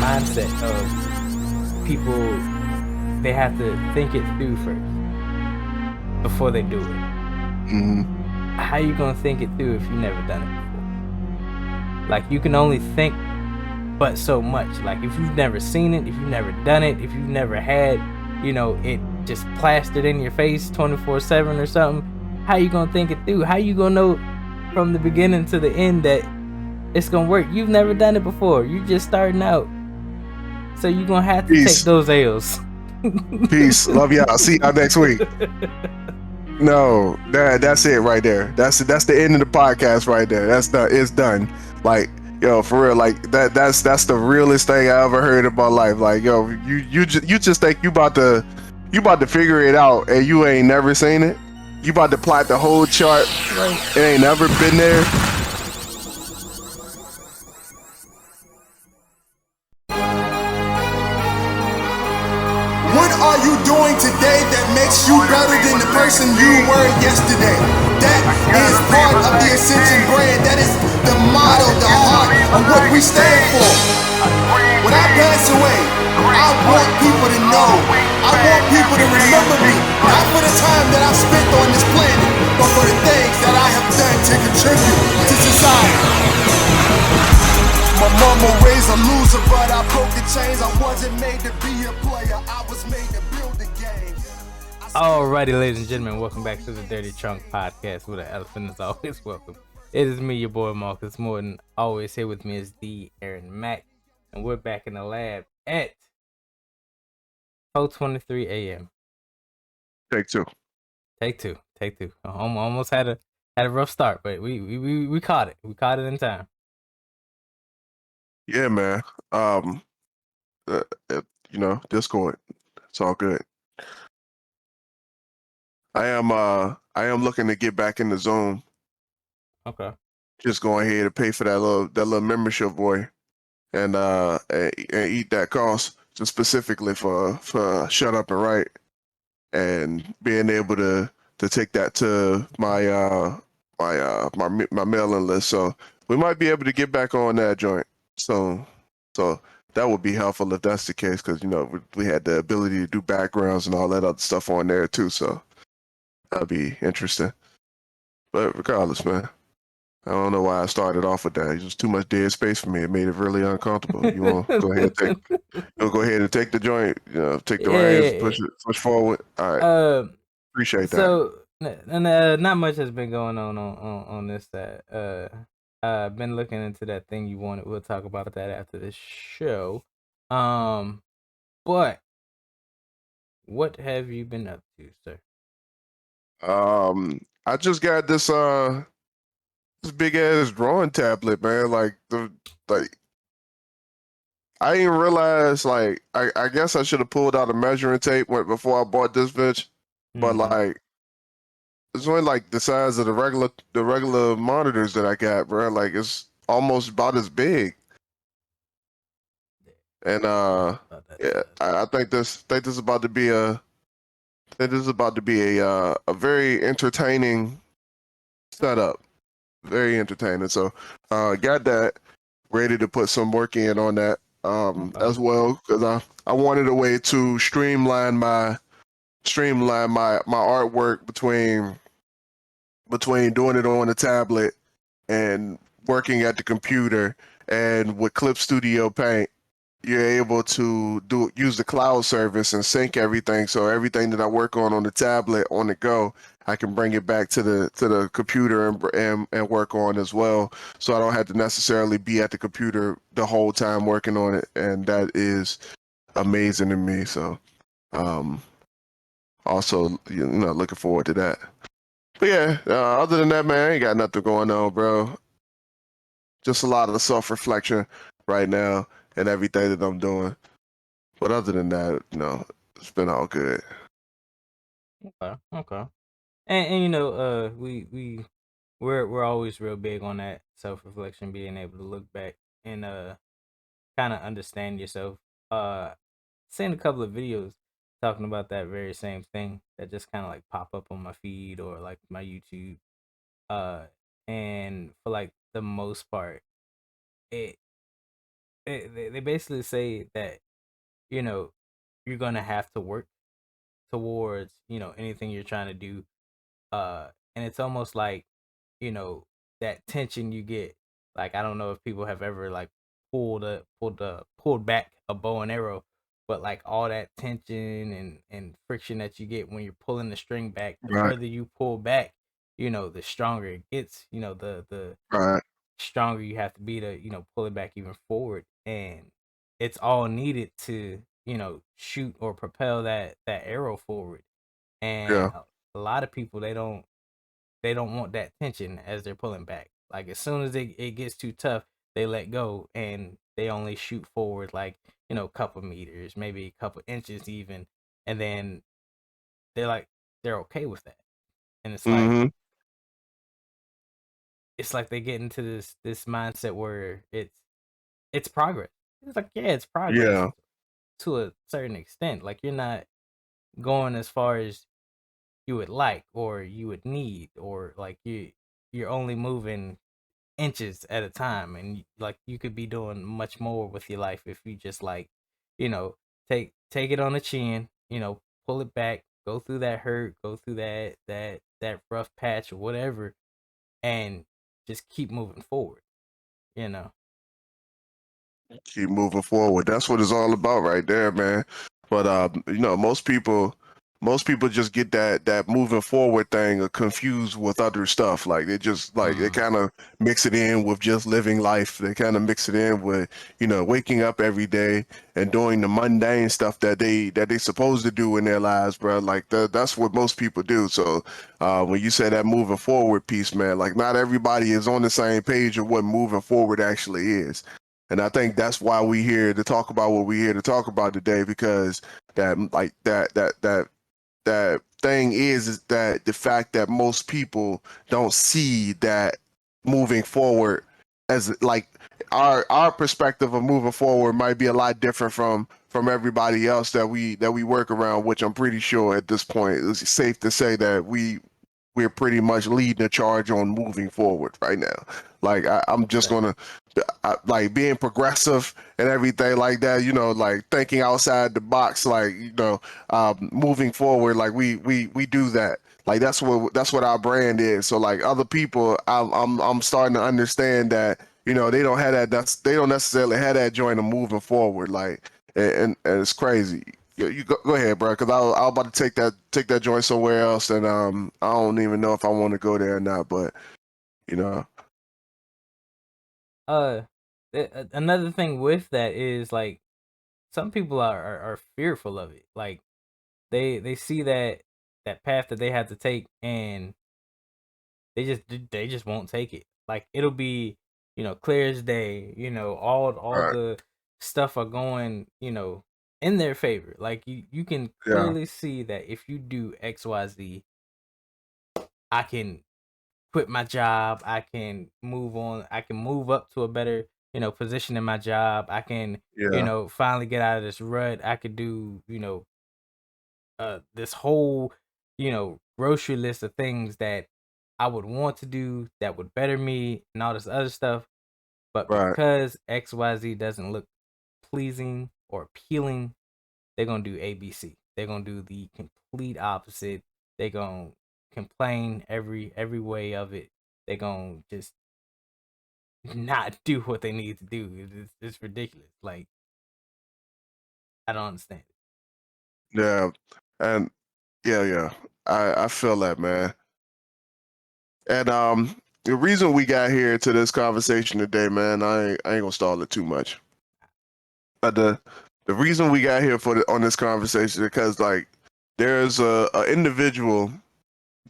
mindset of people, they have to think it through first before they do it. Mm-hmm. How you gonna think it through if you never done it before? Like, you can only think but so much. Like, if you've never seen it, if you've never done it, if you've never had, it just plastered in your face 24/7 or something, how you gonna think it through? How you gonna know from the beginning to the end that it's gonna work? You've never done it before. You just starting out. So you're gonna have to take Peace. those L's. Peace. Love y'all. See y'all next week. No, that's it right there. That's the end of the podcast right there. That's done. It's done. Like, yo, for real. Like that's the realest thing I ever heard in my life. Like, yo, you just think you about to figure it out and you ain't never seen it. You about to plot the whole chart. It ain't never been there. What are you doing today that makes you better than the person you were yesterday? That is part of the Ascension brand. That is the motto, the heart of what we stand for. When I pass away, I want people to know. I want people to remember me. Not for the time that I've spent on this planet, but for the things that I have done to contribute to society. My mama raised a loser, but I broke the chains. I wasn't made to be a player, I was made to build the game. Alrighty, ladies and gentlemen, welcome back to the Dirty Trunk Podcast, where the elephant is always welcome. It is me, your boy Marcus Morton. Always here with me is the Aaron Mack, and we're back in the lab at 4:23 a.m. Take two. Take two. Almost had a rough start, but we caught it. We caught it in time. Yeah, man. Discord. It's all good. I am looking to get back in the zone. Okay. Just going ahead and pay for that little membership, boy, and eat that cost just specifically for Shut Up and Write, and being able to take that to my my mailing list. So we might be able to get back on that joint. So that would be helpful if that's the case, because we had the ability to do backgrounds and all that other stuff on there too. So that'd be interesting. But regardless, man, I don't know why I started off with that. It was too much dead space for me. It made it really uncomfortable. You want to go ahead and take the joint, take the reins, push forward. All right. Appreciate that. So, not much has been going on this side. I've been looking into that thing you wanted. We'll talk about that after this show. But what have you been up to, sir? I just got this big ass drawing tablet, man. Like I didn't realize, like, I guess I should have pulled out a measuring tape before I bought this bitch, but like it's only like the size of the regular monitors that I got, bro. Like it's almost about as big. And yeah, I think this is about to be a a very entertaining setup. Very entertaining. So got that ready to put some work in on that as well, because I wanted a way to streamline my artwork between doing it on the tablet and working at the computer. And with Clip Studio Paint, you're able to use the cloud service and sync everything. So everything that I work on the tablet on the go, I can bring it back to the computer and work on as well. So I don't have to necessarily be at the computer the whole time working on it. And that is amazing to me. So also, looking forward to that. But yeah, other than that, man, I ain't got nothing going on, bro. Just a lot of self-reflection right now and everything that I'm doing. But other than that, it's been all good. Okay. And we're always real big on that self-reflection, being able to look back and kind of understand yourself. Seen a couple of videos talking about that very same thing that just kind of like pop up on my feed or like my YouTube. And for like the most part, it they basically say that, you know, you're gonna have to work towards, you know, anything you're trying to do. And it's almost like, you know, that tension you get. Like, I don't know if people have ever like pulled back a bow and arrow, but like all that tension and friction that you get when you're pulling the string back, the Right. further you pull back, you know, the stronger it gets. You know, the Right. stronger you have to be to, you know, pull it back even forward. And it's all needed to, you know, shoot or propel that arrow forward. And Yeah. a lot of people, they don't want that tension as they're pulling back. Like, as soon as it gets too tough, they let go and they only shoot forward, like, you know, a couple meters, maybe a couple inches even. And then they're like, they're okay with that. And Mm-hmm. it's like they get into this mindset where it's progress. It's like, yeah, it's progress Yeah. to a certain extent. Like, you're not going as far as you would like or you would need, or like you're only moving inches at a time, and like you could be doing much more with your life if you just like, you know, take it on the chin, you know, pull it back, go through that hurt, go through that rough patch or whatever, and just keep moving forward, you know. Keep moving forward. That's what it's all about right there, man. But you know, most people just get that moving forward thing confused with other stuff. Like they just like they Mm. kind of mix it in with just living life. They kind of mix it in with, you know, waking up every day and doing the mundane stuff that they supposed to do in their lives, bro. Like that's what most people do. So when you say that moving forward piece, man, like not everybody is on the same page of what moving forward actually is. And I think that's why we here to talk about what we're here to talk about today, because that like that thing is that the fact that most people don't see that moving forward as like our perspective of moving forward might be a lot different from everybody else that we work around, which I'm pretty sure at this point it's safe to say that we're pretty much leading the charge on moving forward right now. Like I'm just Right. gonna like being progressive and everything like that. You know, like thinking outside the box. Like, you know, moving forward. Like we do that. Like that's what our brand is. So like other people, I'm starting to understand that, you know, they don't have that. They don't necessarily have that joint of moving forward. Like and it's crazy. You go ahead, bro. Because I was about to take that joint somewhere else, and I don't even know if I want to go there or not. But you know, uh Another thing with that is like some people are fearful of it. Like, they see that path that they have to take, and they just won't take it. Like, it'll be, you know, clear as day, you know, all right? the stuff are going, you know, in their favor. Like, you can Yeah, clearly see that if you do XYZ, I can quit my job, I can move on, I can move up to a better, you know, position in my job. I can, you yeah, know, finally get out of this rut. I could do, you know, this whole, you know, grocery list of things that I would want to do that would better me and all this other stuff. But right. because XYZ doesn't look pleasing or appealing, they're gonna do ABC. They're gonna do the complete opposite. They're gonna complain every way of it. They're gonna just not do what they need to do. It's ridiculous. Like, I don't understand it. Yeah, and yeah. I feel that, man. And the reason we got here to this conversation today, man, I ain't gonna stall it too much. But the reason we got here on this conversation because like there's a individual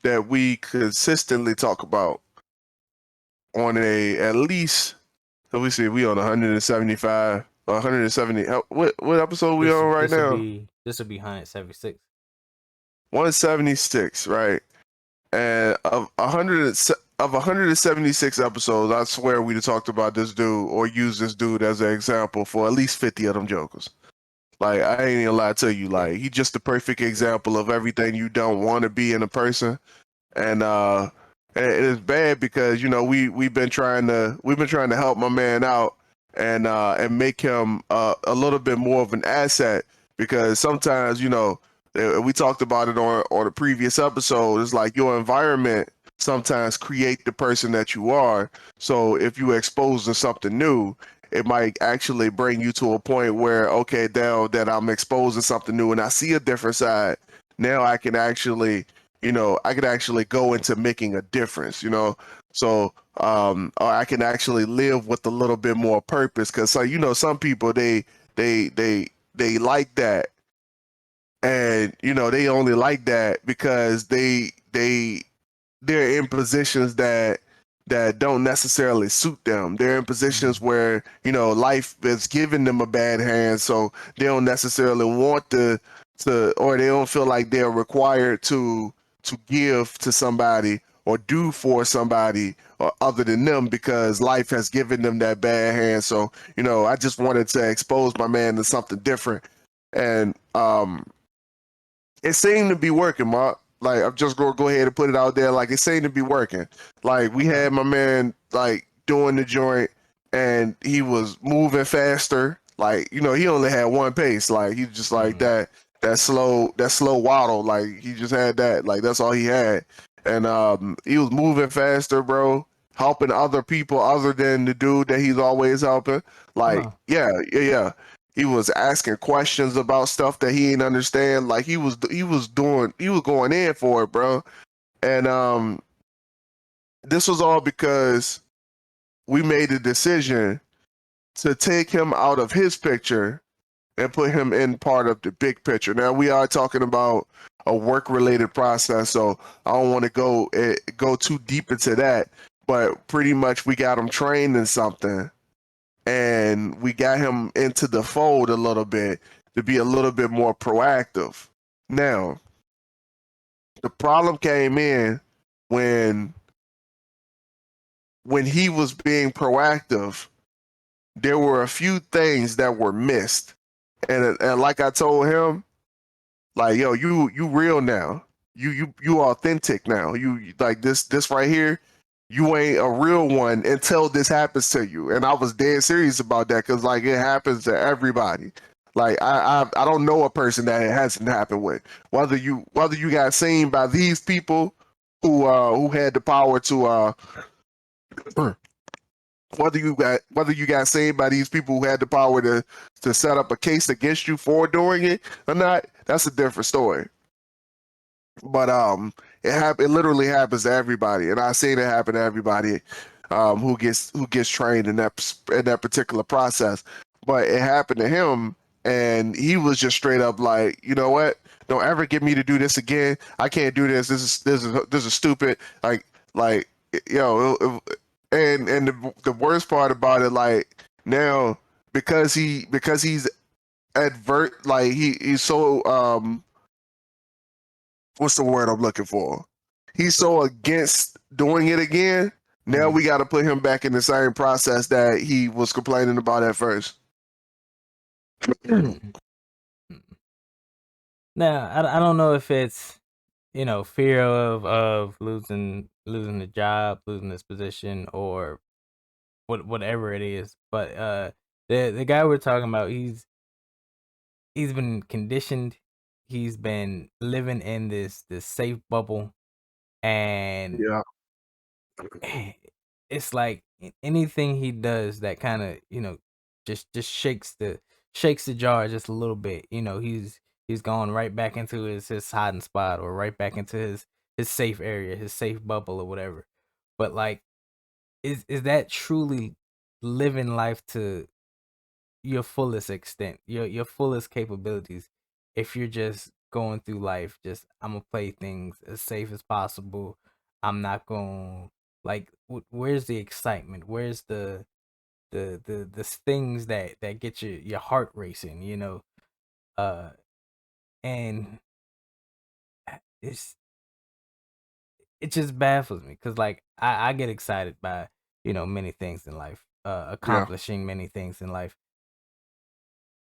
that we consistently talk about on a at least, let me see, we on 175 170. What episode we This on right this will now? be this will be 176. 176, right? And of 176 episodes, I swear we'd have talked about this dude or used this dude as an example for at least 50 of them jokers. Like I ain't even lie to you, Yeah. like he's just the perfect example of everything you don't want to be in a person. And it is bad because, you know, we've been trying to help my man out, and make him a little bit more of an asset, because sometimes, we talked about it on a previous episode. It's like your environment sometimes create the person that you are. So if you expose to something new, it might actually bring you to a point where, okay, now that I'm exposed to something new and I see a different side, now I can actually, I can actually go into making a difference. So or I can actually live with a little bit more purpose. Because some people, they like that, and they only like that because they're in positions that don't necessarily suit them. They're in positions where life is giving them a bad hand, so they don't necessarily want to, or they don't feel like they're required to give to somebody or do for somebody or other than them, because life has given them that bad hand. So I just wanted to expose my man to something different, and it seemed to be working, Mark. Like, I'm just gonna go ahead and put it out there. Like, it seemed to be working. Like, we had my man like doing the joint, and he was moving faster. Like, he only had one pace. Like, he just like that slow waddle. Like, he just had that. Like, that's all he had. And he was moving faster, bro. Helping other people other than the dude that he's always helping. Like, Wow. yeah. He was asking questions about stuff that he didn't understand. Like, he was going in for it, bro. And this was all because we made a decision to take him out of his picture and put him in part of the big picture. Now, we are talking about a work related process, so I don't want to go too deep into that, but pretty much we got him trained in something, and we got him into the fold a little bit to be a little bit more proactive. Now, the problem came in when he was being proactive. There were a few things that were missed, and like I told him, like, yo, you real now. You authentic now. You like this right here. You ain't a real one until this happens to you. And I was dead serious about that, because like it happens to everybody. Like I don't know a person that it hasn't happened with. Whether you got seen by these people who had the power to whether you got saved by these people who had the power to set up a case against you for doing it or not, that's a different story. But it literally happens to everybody, and I've seen it happen to everybody who gets trained in that particular process. But it happened to him, and he was just straight up like, you know what? Don't ever get me to do this again. I can't do this. This is stupid. Like and the worst part about it, like, now, because he's advert, like he's so what's the word I'm looking for? He's so against doing it again. Now we got to put him back in the same process that he was complaining about at first. Now, I don't know if it's fear of losing the job, losing this position, or whatever it is. But the guy we're talking about, he's been conditioned. He's been living in this safe bubble, and Yeah, it's like anything he does that kind of just shakes the jar just a little bit. He's going right back into his hiding spot, or right back into his safe area, his safe bubble, or whatever. But like, is that truly living life to your fullest extent, your fullest capabilities? If you're just going through life, just, I'm gonna play things as safe as possible. I'm not going, like, where's the excitement? Where's the things that get your heart racing? Uh, and it's it just baffles me, because like I get excited by many things in life, yeah, accomplishing many things in life.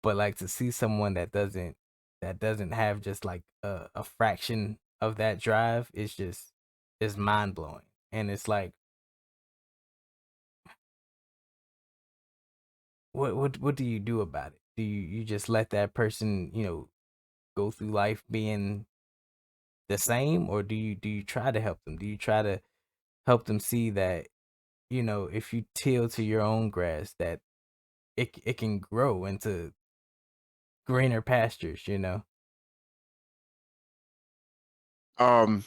But like, to see someone that doesn't have just like a fraction of that drive is mind blowing. And it's like, what do you do about it? Do you just let that person, go through life being the same, or do you try to help them? Do you try to help them see that, if you till to your own grass, that it can grow into greener pastures? Um,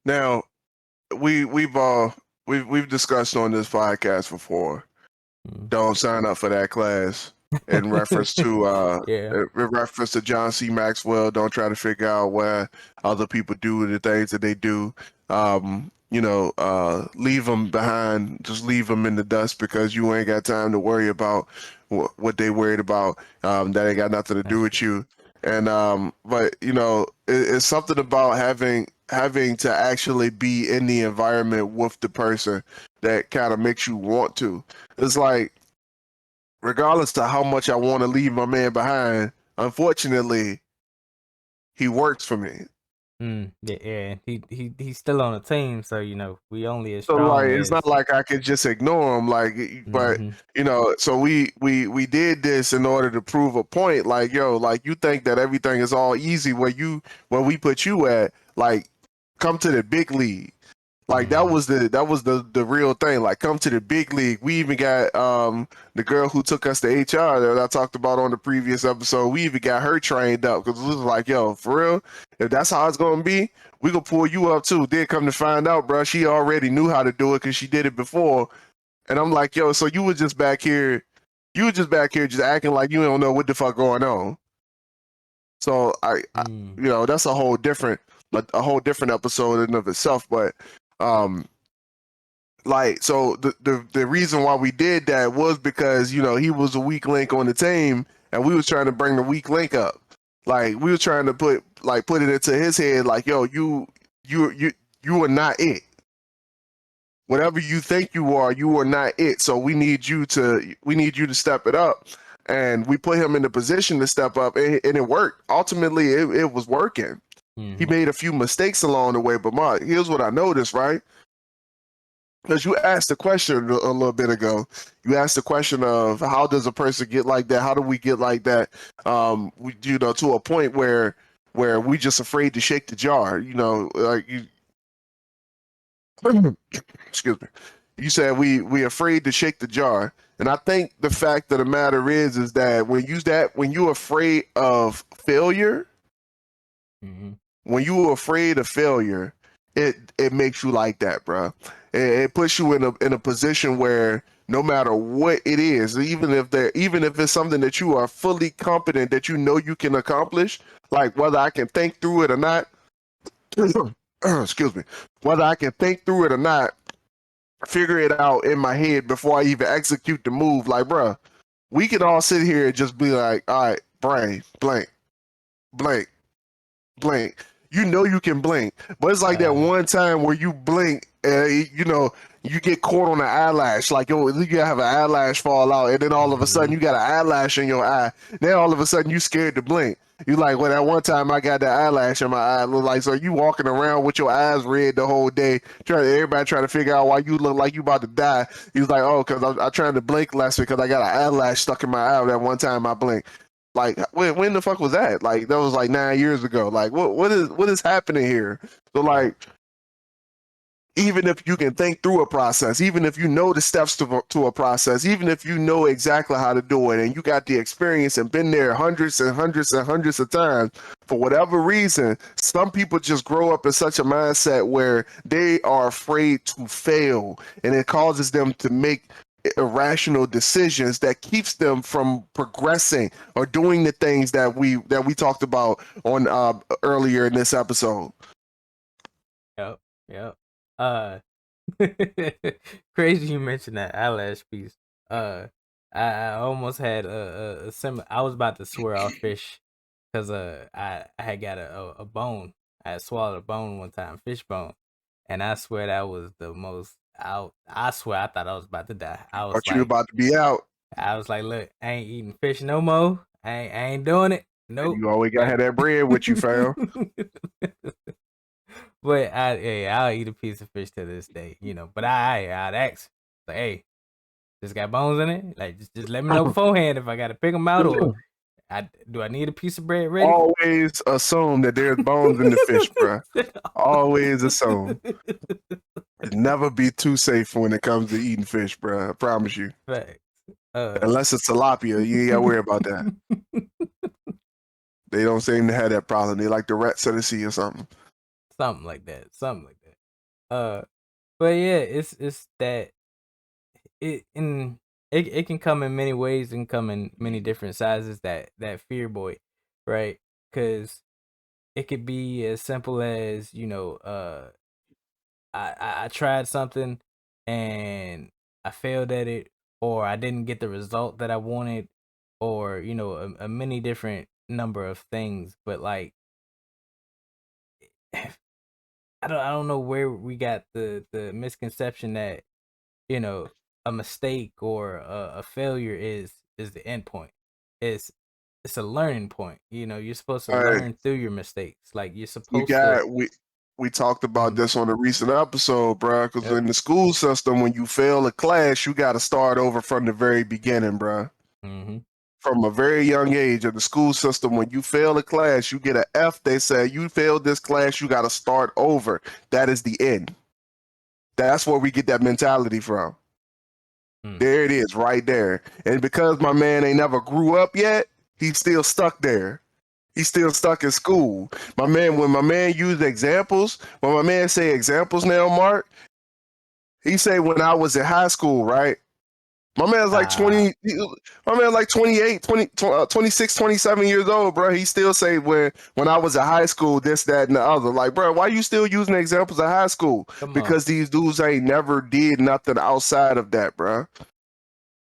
now we've discussed on this podcast before. Mm. Don't sign up for that class in reference to Yeah. in reference to John C. Maxwell. Don't try to figure out why other people do the things that they do. Leave them behind. Just leave them in the dust because you ain't got time to worry about what they worried about. That ain't got nothing to do That's with true. you. And but it's something about having to actually be in the environment with the person that kind of makes you want to. It's like, regardless to how much I want to leave my man behind, unfortunately, he works for me. Yeah. He's still on the team, so we only as So like, strong it's not as. like I could just ignore him. Like, but Hmm. so we did this in order to prove a point. Like, yo, like you think that everything is all easy where we put you at. Like, come to the big league. Like Hmm. that was the real thing. Like, come to the big league. We even got the girl who took us to HR that I talked about on the previous episode. We even got her trained up because it was like, yo, for real, if that's how it's gonna be, we gonna pull you up too. Then come to find out, bro, she already knew how to do it because she did it before. And I'm like, yo, so you were just back here, just acting like you don't know what the fuck going on. So I Mm. that's a whole different episode in and of itself. But um like, so the reason why we did that was because he was a weak link on the team, and we was trying to bring the weak link up. Like, we were trying to put it into his head, like, yo, you are not it. Whatever you think you are not it. So we need you to step it up. And we put him in the position to step up, and it worked. Ultimately, it was working. He Hmm. made a few mistakes along the way, but Mark, here's what I noticed, right? Because you asked the question a little bit ago. You asked the question of how does a person get like that? How do we get like that? To a point where we just afraid to shake the jar. Like you. Excuse me. You said we afraid to shake the jar, and I think the fact of the matter is that when you're afraid of failure, Hmm. when you're afraid of failure, it makes you like that, bro. It puts you in a position where no matter what it is, even if it's something that you are fully confident that you know you can accomplish, like whether I can think through it or not, excuse me, whether I can think through it or not, figure it out in my head before I even execute the move. Like, bro, we can all sit here and just be like, all right, brain, blank, blank, blink. You know you can blink, but it's like that Uh. one time where you blink, and you get caught on an eyelash. Like, you have an eyelash fall out, and then all of a sudden Hmm. you got an eyelash in your eye. Then all of a sudden you scared to blink. You like, well, that one time I got that eyelash in my eye. Look like, so you walking around with your eyes red the whole day, everybody trying to figure out why you look like you about to die. He's like, oh, because I'm trying to blink less because I got an eyelash stuck in my eye that one time I blinked. Like, when the fuck was that? Like, that was like 9 years ago. Like, what is happening here? So Yep. like, even if you can think through a process, even if you know the steps to a process, even if you know exactly how to do it, and you got the experience and been there hundreds and hundreds and hundreds of times, for whatever reason, some people just grow up in such a mindset where they are afraid to fail, and it causes them to make irrational decisions that keeps them from progressing or doing the things that we talked about on earlier in this episode. Yep. Yep. Uh. Crazy you mentioned that eyelash piece. Uh. I almost had a similar. I was about to swear off fish because I had got a bone. I had swallowed a bone one time, fish bone, and I swear that was the most. I swear I thought I was about to die. I was Thought you were like, about to be out, look, I ain't eating fish no more. I ain't doing it. and Nope. you always got to But have that bread with you, fam. but I'll eat a piece of fish to this day. But I'd ask, like, hey, just got bones in it. Like just let me know beforehand if I got to pick them out or do I need a piece of bread ready? Always assume that there's bones in the fish, bro. Always assume. Never be too safe when it comes to eating fish, bro. I promise you. Facts. Unless it's tilapia, you ain't gotta worry about that. They don't seem to have that problem. They like the rats of the sea or something. Something like that. But yeah, it's that it can come in many ways and come in many different sizes. That fear boy, right? Because it could be as simple as I tried something and I failed at it, or I didn't get the result that I wanted, or a many different number of things. But like, I don't know where we got the misconception that a mistake or a failure is the end point. It's a learning point. You're supposed to All right, learn through your mistakes. Like you're we supposed to. got we talked about Mhm. this on a recent episode, bro. Because Yep. in the school system, when you fail a class, you got to start over from the very beginning, bro. Mm-hmm. From a very young age of the school system, when you fail a class, you get an F. They say you failed this class, you got to start over. That is the end. That's where we get that mentality from. There it is, right there. And because my man ain't never grew up yet, he's still stuck there. He's still stuck in school. When my man used examples, when my man say examples now, Mark, he say when I was in high school, right? My man's like 20, my man like 28, 26, 27 years old, bro. He still say when I was in high school, this, that, and the other. Like, bro, why you still using examples of high school? Come Because these dudes ain't never did nothing outside of that, bro.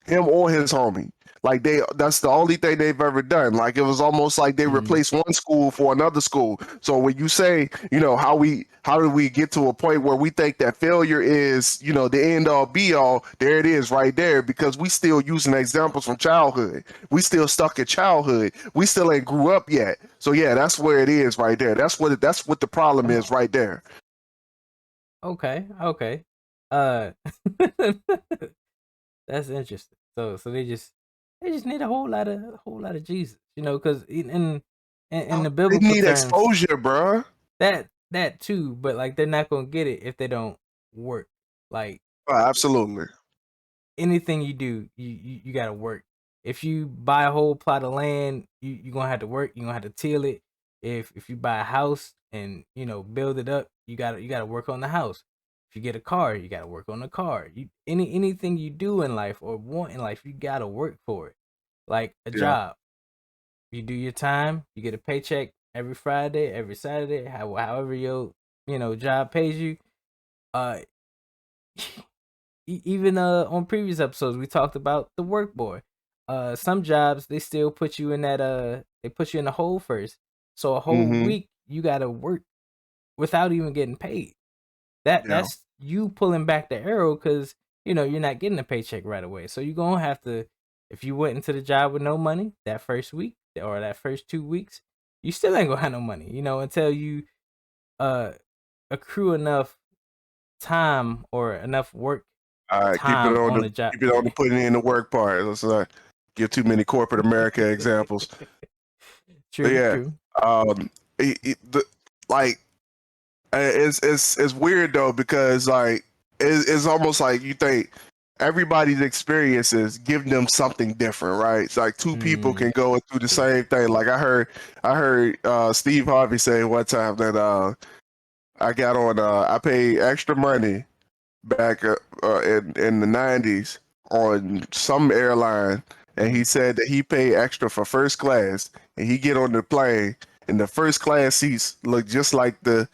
Him or his homie. Like that's the only thing they've ever done. Like it was almost like they replaced one school for another school. So when you say, how do we get to a point where we think that failure is, the end all be all, there it is right there, because we still using examples from childhood. We still stuck in childhood. We still ain't grew up yet. So yeah, that's where it is right there. That's what the problem is right there. Okay. That's interesting. So they just need a whole lot of Jesus, because in the They biblical need terms, exposure, bro. that too, but like they're not gonna get it if they don't work. Like Absolutely. anything you do, you gotta work. If you buy a whole plot of land, you're gonna have to work. You're gonna have to till it. If you buy a house and build it up, you gotta work on the house. If you get a car, you gotta work on the car. Anything you do in life or want in life, you gotta work for it. Like a Yeah. job, you do your time, you get a paycheck every Friday, every Saturday, however your job pays you. Uh, even on previous episodes we talked about the work boy. Some jobs they still put you in that they put you in the hole first. So a whole week you gotta work without even getting paid. That's you pulling back the arrow because you're not getting a paycheck right away. So you're gonna have to, if you went into the job with no money that first week or that first 2 weeks, you still ain't gonna have no money, until you accrue enough time or enough work All right, keep it time on on the the job. keep it on the putting in the work part. Let's not give too many corporate America examples. True, But yeah, true. like it's weird though, because like it's almost like you think everybody's experiences give them something different, right? It's like two people can go through the same thing. Like I heard Steve Harvey say one time that I paid extra money back in the 90s on some airline, and he said that he paid extra for first class, and he get on the plane and the first class seats look just like the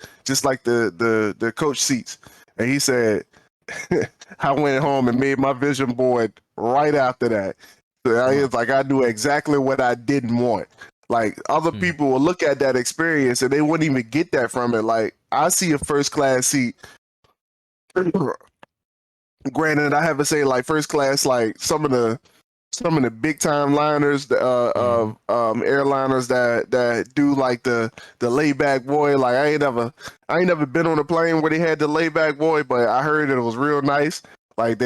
coach seats, and he said I went home and made my vision board right after that. So it's like I knew exactly what I didn't want. Like other people will look at that experience and they wouldn't even get that from it. Like I see a first class seat. Granted, I have to say, like first class, like some of the big time liners, of airliners that do like the layback boy. Like I ain't never been on a plane where they had the layback boy, but I heard it was real nice. Like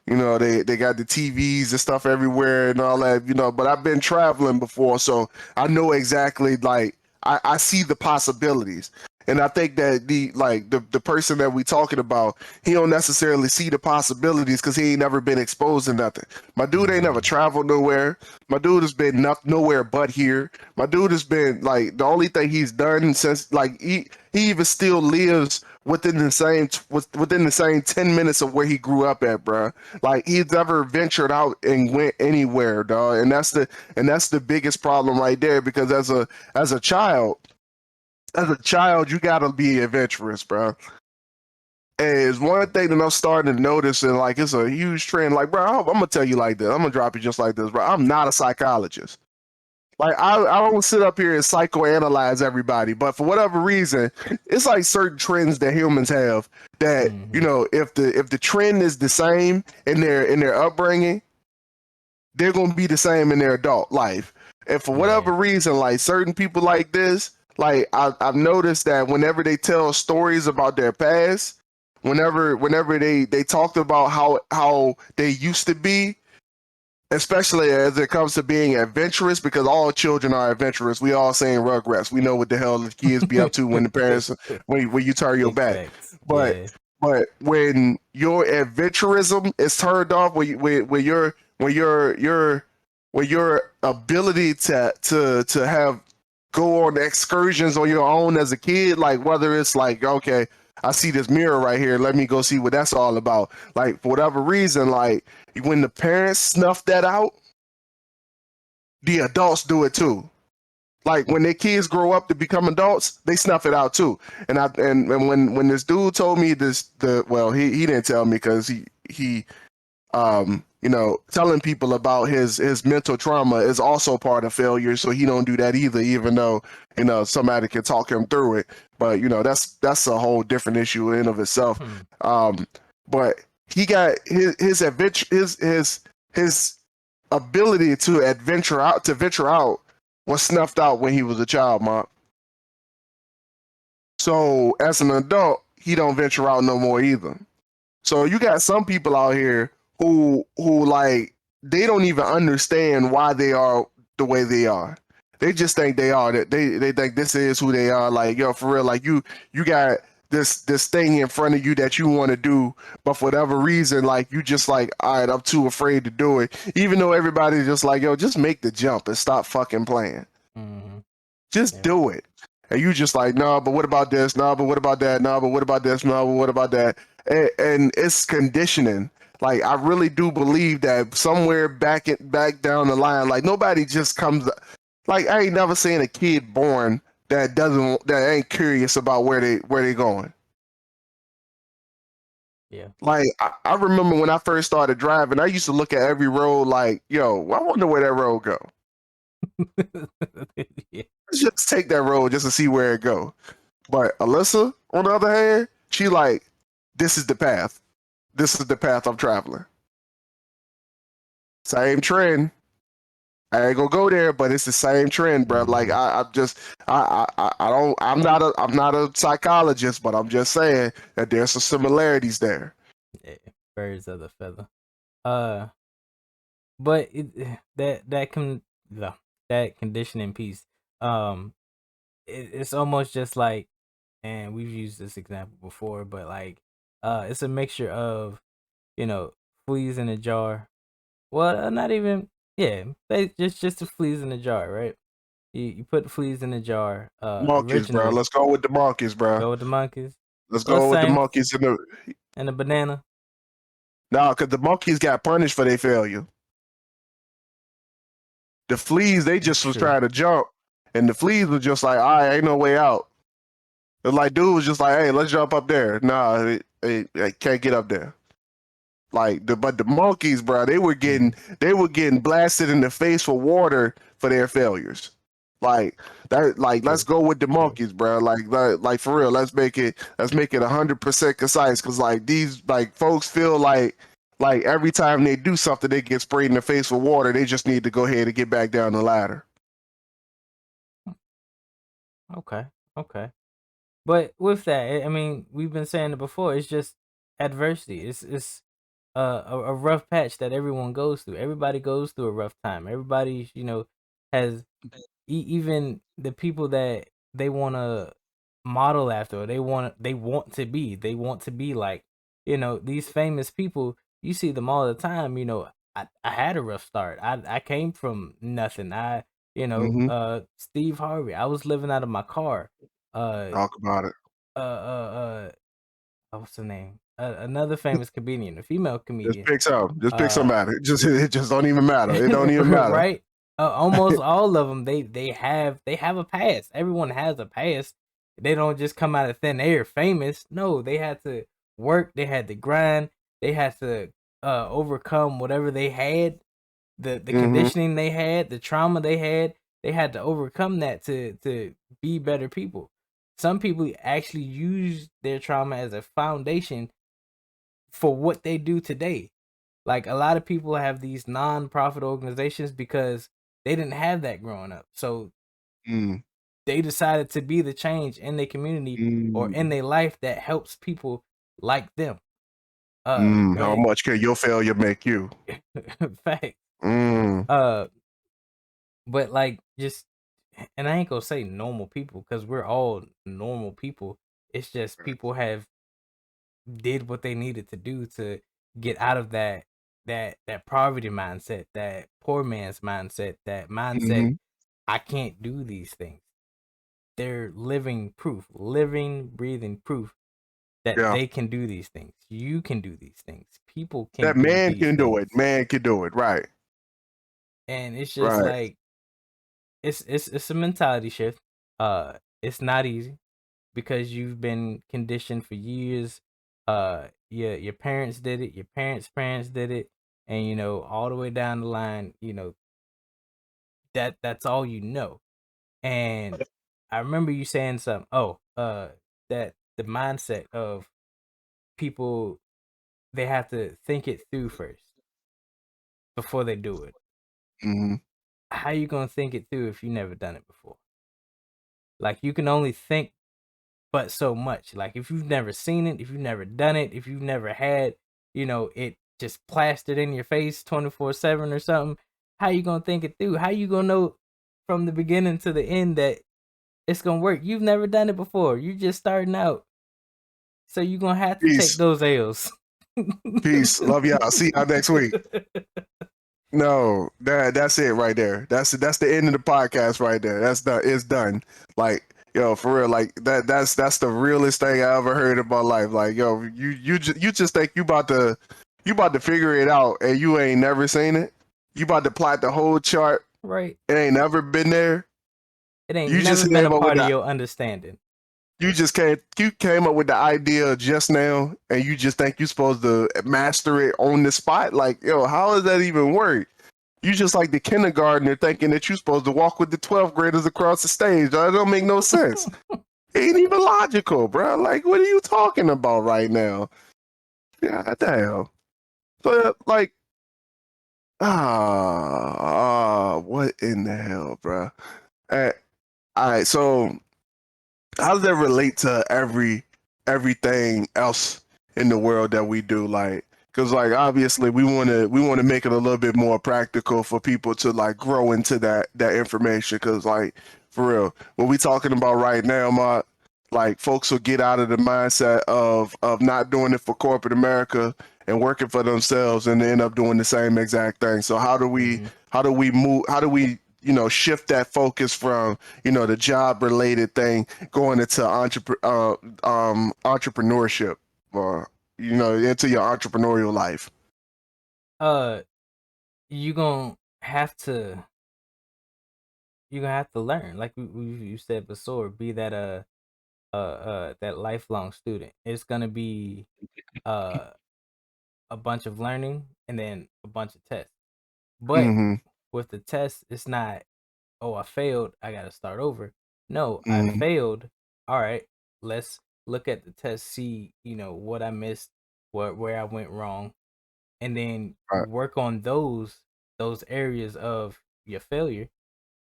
You know, they got the TVs and stuff everywhere and all that, you know, but I've been traveling before, so I know exactly like I see the possibilities. And I think that the person that we talking about, he don't necessarily see the possibilities because he ain't never been exposed to nothing. My dude ain't never traveled nowhere. My dude has been nowhere but here. My dude has been like the only thing he's done since like he even still lives within the same 10 minutes of where he grew up at, bruh. Like he's never ventured out and went anywhere, dog. And that's the biggest problem right there because as a child, you gotta be adventurous, bro. And it's one thing that I'm starting to notice, and like it's a huge trend. Like, bro, I'm gonna tell you like this. I'm gonna drop you just like this, bro. I'm not a psychologist. Like, I don't sit up here and psychoanalyze everybody, but for whatever reason, it's like certain trends that humans have that you know, if the trend is the same in their upbringing, they're gonna be the same in their adult life. And for whatever reason, like certain people like this, like I've noticed that whenever they tell stories about their past, whenever they talked about how they used to be, especially as it comes to being adventurous, because all children are adventurous. We all saying Rugrats. We know what the hell the kids be up to when the parents when you turn your Big back. facts. But Yeah. but when your adventurism is turned off, when your ability to have go on excursions on your own as a kid, like whether it's like, okay, I see this mirror right here, let me go see what that's all about. Like for whatever reason, like when the parents snuff that out, the adults do it too. Like when their kids grow up to become adults, they snuff it out too. And when this dude told me this, he didn't tell me because he you know, telling people about his mental trauma is also part of failure, so he don't do that either, even though, you know, somebody can talk him through it. But you know, that's a whole different issue in of itself. But he got his adventure his ability to venture out was snuffed out when he was a child, Mark. So as an adult, he don't venture out no more either. So you got some people out here who like they don't even understand why they are the way they are. They just think they are that they think this is who they are. Like, yo, for real, like you got this thing in front of you that you want to do, but for whatever reason, like you just like, all right, I'm too afraid to do it. Even though everybody's just like, yo, just make the jump and stop fucking playing. Just do it. And you just like, no, but what about this? No, but what about that? No, but what about this? No, but what about that? And it's conditioning. Like I really do believe that somewhere back down the line, like nobody just comes. Like I ain't never seen a kid born that ain't curious about where they going. Yeah. Like I remember when I first started driving, I used to look at every road like, yo, I wonder where that road go. Yeah. Let's just take that road just to see where it go. But Alyssa, on the other hand, she like, this is the path. This is the path I'm traveling. Same trend. I ain't gonna go there, but it's the same trend, bro. Like I'm not a psychologist, but I'm just saying that there's some similarities there. Yeah. Birds of the feather. But that conditioning piece, it's almost just like, and we've used this example before, but like, it's a mixture of, you know, fleas in a jar. Well, not even, yeah, just the fleas in a jar, right? You put the fleas in a jar. Monkeys, bro. Originally, Let's go with the monkeys, bro. go with the monkeys. Let's Well, go with the same, monkeys and the banana. nah, because the monkeys got punished for their failure. The fleas, they just was True. trying to jump, and the fleas was just like, all right, ain't no way out. It was like, dude was just like, hey, let's jump up there. Nah, they can't get up there. But the monkeys, bro, they were getting blasted in the face for water for their failures. Like that, like let's True. go with the monkeys, bro. Like for real, let's make it 100% concise, because like these like folks feel like every time they do something, they get sprayed in the face with water. They just need to go ahead and get back down the ladder. Okay. Okay. But with that, I mean, we've been saying it before. It's just adversity. It's a rough patch that everyone goes through. Everybody goes through a rough time. Everybody, has even the people that they want to model after, or they want to be like, these famous people. You see them all the time. I had a rough start. I came from nothing. Mm-hmm. Steve Harvey. I was living out of my car. Uh, Talk about it. what's the name? Another famous comedian, a female Just comedian. pick some. Just pick Uh, somebody. It just don't even matter. It don't even matter. right? Almost all of them, they have a past. Everyone has a past. They don't just come out of thin air famous. No, they had to work. They had to grind. They had to overcome whatever they had, the Mm-hmm. conditioning they had, the trauma they had. They had to overcome that to be better people. Some people actually use their trauma as a foundation for what they do today. Like, a lot of people have these non-profit organizations because they didn't have that growing up. So Mm. they decided to be the change in their community or in Mm. their life that helps people like them. How But much can your failure make you? fact. Mm. Uh, but like, just, and I ain't gonna say normal people because we're all normal people. It's just people have did what they needed to do to get out of that poverty mindset, that poor man's mindset, that mindset. Mm-hmm. I can't do these things. They're living proof, living, breathing proof that Yeah. they can do these things. You can do these things. People can That do man these can do things. it. Man can do it. Right. And it's just Right. like, it's a mentality shift. It's not easy because you've been conditioned for years. Your parents did it, your parents did it, and all the way down the line, that's all you know. And I remember you saying something. Oh, that the mindset of people, they have to think it through first before they do it. Mm-hmm. How you gonna think it through if you never done it before? Like, you can only think but so much. Like, if you've never seen it, if you've never done it, if you've never had, it just plastered in your face 24/7 or something, how you gonna think it through? How you gonna know from the beginning to the end that it's gonna work? You've never done it before. You're just starting out. So you're gonna have to take Peace. those L's. Peace. Love y'all. See y'all next week. No, that's it right there. That's the end of the podcast right there. That's done. It's done. Like, yo, for real. Like that's the realest thing I ever heard in my life. Like, yo, you just think you about to figure it out and you ain't never seen it. You about to plot the whole chart. Right. It ain't never been there. It ain't You never just been a came up with part of that. your understanding. You came up with the idea just now, and you just think you're supposed to master it on the spot. Like, yo, how does that even work? You just like the kindergartner thinking that you're supposed to walk with the 12th graders across the stage. That don't make no sense. It ain't even logical, bro. Like, what are you talking about right now? God damn. But like, what in the hell, bro? All right, so how does that relate to everything else in the world that we do? Like, because like obviously we want to make it a little bit more practical for people to like grow into that information. Because like for real, what we talking about right now, like folks will get out of the mindset of not doing it for corporate America and working for themselves and they end up doing the same exact thing. So Mhm. how do we move? How do we shift that focus from the job related thing going into entrepreneurship or into your entrepreneurial life? Uh, you gonna have to learn, like you said before, be that that lifelong student. It's gonna be uh a bunch of learning and then a bunch of tests. But Mm-hmm. with the test, it's not, oh, I failed, I gotta start over. No, I Mm-hmm. failed. All right, let's look at the test, see, what I missed, where I went wrong, and then Right. work on those areas of your failure.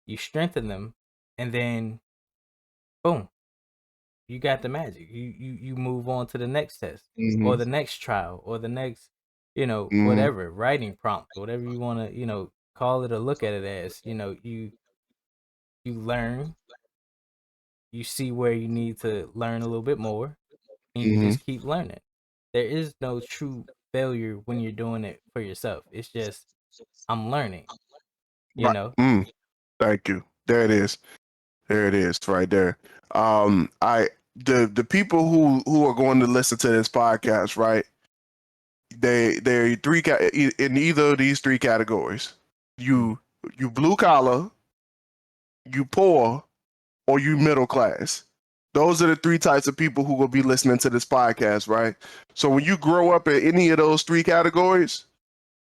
You strengthen them, and then boom, you got the magic. You move on to the next test or Mm-hmm. the next trial or the next Mm-hmm. whatever, writing prompt, whatever you want to, call it or look at it as, you learn, you see where you need to learn a little bit more, and you Mm-hmm. just keep learning. There is no true failure when you're doing it for yourself. It's just I'm learning, you Right. know. Thank you. There it is. There it is, right there. I the people who are going to listen to this podcast, right? They're in either of these three categories. Mm, You blue collar, you poor, or you middle class. Those are the three types of people who will be listening to this podcast, right? So when you grow up in any of those three categories,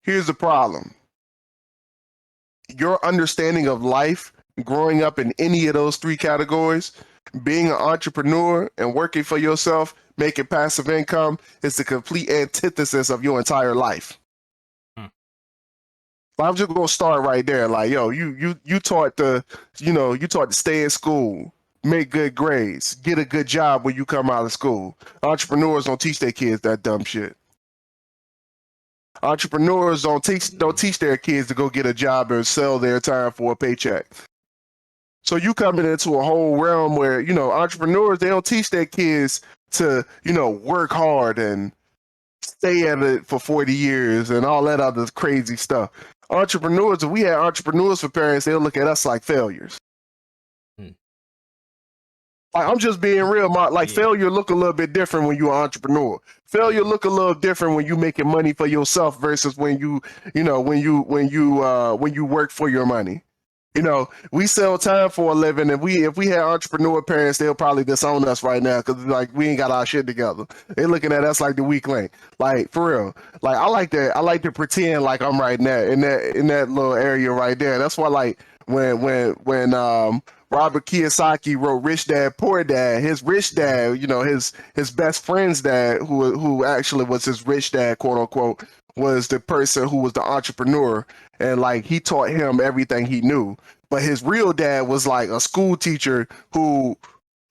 here's the problem. Your understanding of life growing up in any of those three categories, being an entrepreneur and working for yourself, making passive income is the complete antithesis of your entire life. mm, I'm just gonna start right there. Like, yo, you taught you taught to stay in school, make good grades, get a good job when you come out of school. Entrepreneurs don't teach their kids that dumb shit. Entrepreneurs don't mm, teach their kids to go get a job and sell their time for a paycheck. So you coming into a whole realm where, entrepreneurs, they don't teach their kids to, work hard and stay at it for 40 years and all that other crazy stuff. Entrepreneurs, if we had entrepreneurs for parents, they'll look at us like failures. mm. Like, I'm just being real. Yeah. Failure look a little bit different when you're an entrepreneur. Failure look a little different when you making money for yourself versus when you work for your money. We sell time for a living, and if we had entrepreneur parents, they'll probably disown us right now because like we ain't got our shit together. They looking at us like the weak link. Like, for real. Like, I like to pretend like I'm right now in that little area right there. That's why, like, when Robert Kiyosaki wrote Rich Dad Poor Dad, his rich dad, his best friend's dad, who actually was his rich dad, quote unquote, was the person who was the entrepreneur, and like he taught him everything he knew. But his real dad was like a school teacher who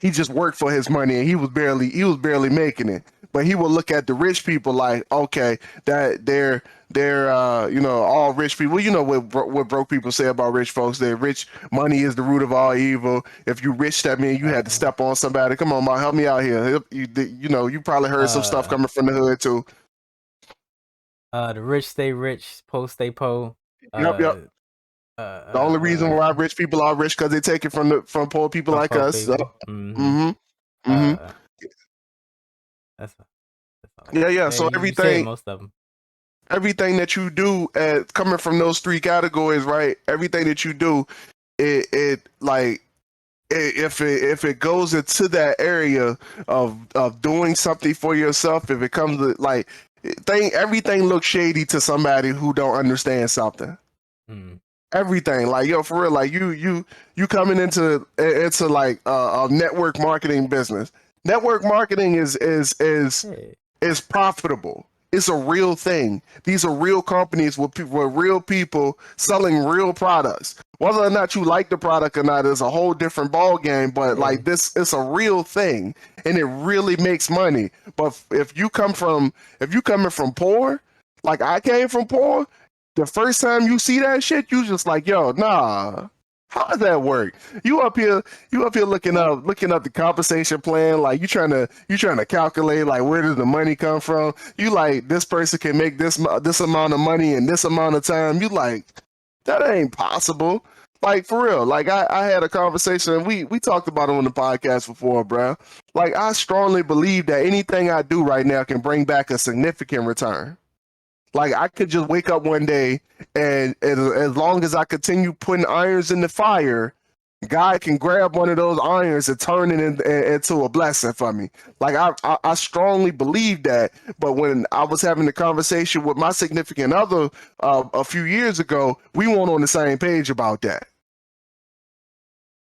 he just worked for his money, and he was barely making it. But he would look at the rich people like, okay, that they're all rich people. You know what broke people say about rich folks? They're rich. Money is the root of all evil. If you rich, that means you had to Uh-huh. step on somebody. Come on, man, help me out here. You probably heard some stuff Uh, coming from the hood too. the rich stay rich, poor stay poor. Yep, yep. Uh, The only reason why rich people are rich because they take it from poor people from like poor us. So, people. Mm-hmm. mm-hmm. Mm-hmm. Uh, that's all I Yeah, got to yeah. say. So You said everything, most of them. everything that you do, coming from those three categories, right? Everything that you do, it like if it goes into that area of doing something for yourself, if it comes to like everything looks shady to somebody who don't understand something. Mm. Everything, like, yo, for real, like you coming into like a network marketing business. Network marketing Hey. is profitable. It's a real thing. These are real companies with real people selling real products. Whether or not you like the product or not is a whole different ball game. But like Hey. this, it's a real thing, and it really makes money. But if you coming from poor, like I came from poor, the first time you see that shit, you just like, yo, nah. How does that work? You up here looking up the compensation plan, like you trying to calculate like where does the money come from? You like this person can make this amount of money in this amount of time. You like that ain't possible. Like, for real. Like, I had a conversation. We talked about it on the podcast before, bro. Like, I strongly believe that anything I do right now can bring back a significant return. Like, I could just wake up one day and as long as I continue putting irons in the fire, God can grab one of those irons and turn it into a blessing for me. Like, I strongly believe that. But when I was having the conversation with my significant other a few years ago, we weren't on the same page about that.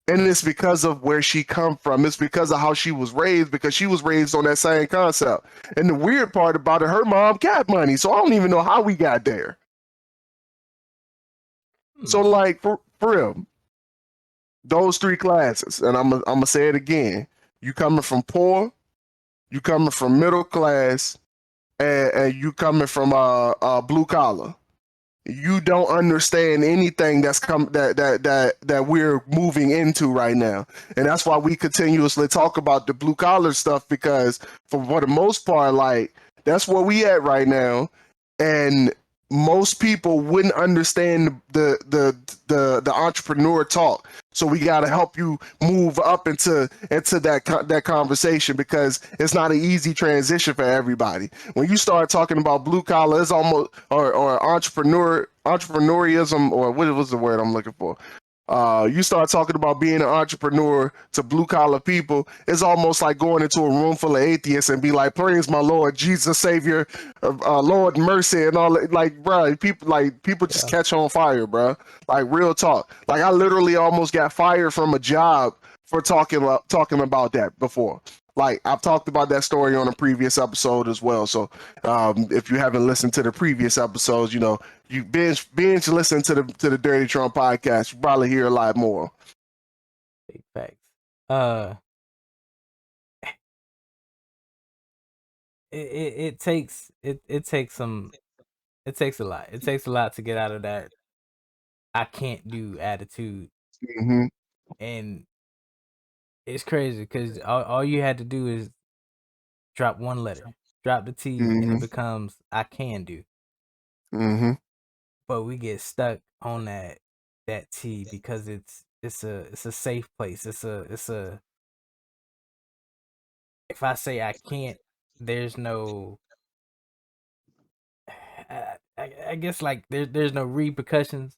And it's because of where she come from. It's because of how she was raised, because she was raised on that same concept. And the weird part about it, her mom got money. So I don't even know how we got there. So, Hmm. like, for real, those three classes, and I'm gonna say it again. You coming from poor, you coming from middle class, and you coming from blue collar, you don't understand anything that we're moving into right now. And that's why we continuously talk about the blue collar stuff, because for the most part, like, that's where we at right now. And most people wouldn't understand the entrepreneur talk. So we got to help you move up into that conversation, because it's not an easy transition for everybody. When you start talking about blue collar, it's almost or entrepreneurism, or what was the word I'm looking for? You start talking about being an entrepreneur to blue collar people, it's almost like going into a room full of atheists and be like, "Praise my Lord, Jesus Savior, Lord mercy," and all that. Like, bro, people just catch on fire, bro. Like, real talk. Like, I literally almost got fired from a job for talking about that before. Like, I've talked about that story on a previous episode as well. So, if you haven't listened to the previous episodes, you binge listen to the Dirty Trump podcast, you probably hear a lot more. Big facts. It takes some. It takes a lot. It takes a lot to get out of that I can't do attitude. Mm-hmm. And it's crazy because all you had to do is drop one letter, drop the T, and Mm-hmm. it becomes I can do. Mm-hmm. But we get stuck on that T because it's a safe place. It's a if I say I can't, there's no I guess like there's no repercussions,